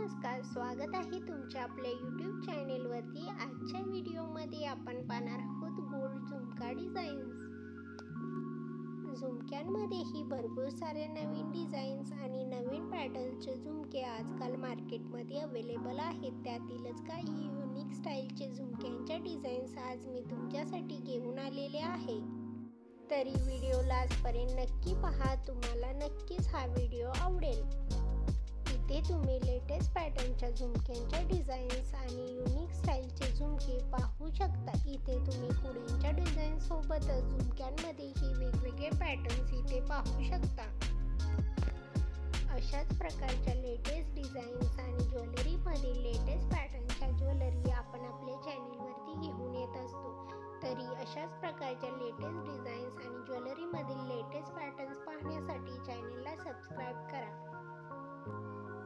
नमस्कार, स्वागत आहे तुमच्या आपल्या यूट्यूब चॅनेलवरती। आजच्या व्हिडिओमध्ये आपण पाहणार आहोत गोल्ड झुमका डिझाईन्स। झुमक्यांमध्येही भरपूर सारे नवीन डिझाईन्स आणि नवीन पॅटर्नचे झुमके आजकाल मार्केटमध्ये अवेलेबल आहेत। त्यातीलच काही युनिक स्टाईलचे झुमक्यांच्या डिझाईन्स आज मी तुमच्यासाठी घेऊन आलेले आहे। तरी व्हिडिओ लास्टपर्यंत नक्की पहा, तुम्हाला नक्कीच हा व्हिडिओ आवडेल। इथे तुम्ही लेटेस्ट पॅटर्नच्या झुमक्यांच्या डिझाईन्स आणि युनिक स्टाईलचे झुमके पाहू शकता। इथे तुम्ही पुढ्यांच्या डिझाईन सोबतच झुमक्यांमध्येही वेगवेगळे पॅटर्न्स इथे पाहू शकता। अशाच प्रकारच्या लेटेस्ट डिझाईन्स आणि ज्वेलरीमधील लेटेस्ट पॅटर्नच्या ज्वेलरी आपण आपल्या चॅनेलवरती घेऊन येत असतो। तरी अशाच प्रकारच्या लेटेस्ट डिझाईन्स आणि ज्वेलरीमधील लेटेस्ट पॅटर्न्स पाहण्यासाठी चॅनेलला सबस्क्राईब करा।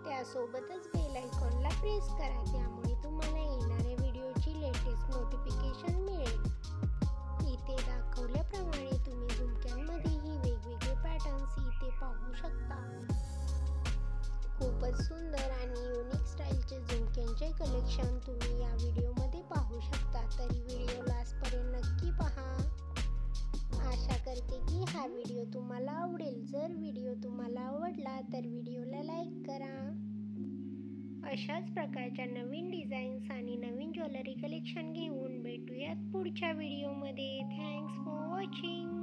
त्यासोबतच बेल आयकॉनला प्रेस करा, त्यामुळे तुम्हाला येणाऱ्या व्हिडिओची लेटेस्ट नोटिफिकेशन मिळेल। इथे दाखवल्याप्रमाणे तुम्ही झुमक्यांमध्येही वेगवेगळे पॅटर्न्स इथे पाहू शकता। खूपच सुंदर आणि युनिक स्टाईलचे झुमक्यांचे कलेक्शन तुम्ही या व्हिडिओमध्ये पाहू शकता। तरी व्हिडिओ लास्टपर्यंत नक्की पहा। आशा करते की हा व्हिडिओ तुम्हाला आवडेल। जर व्हिडिओ तुम्हाला आवडला तर व्हिडिओला लाईक करा। अशाच प्रकारच्या नवीन डिझाईन्स आणि नवीन ज्वेलरी कलेक्शन घेऊन भेटूयात पुढच्या व्हिडिओमध्ये। Thanks for watching.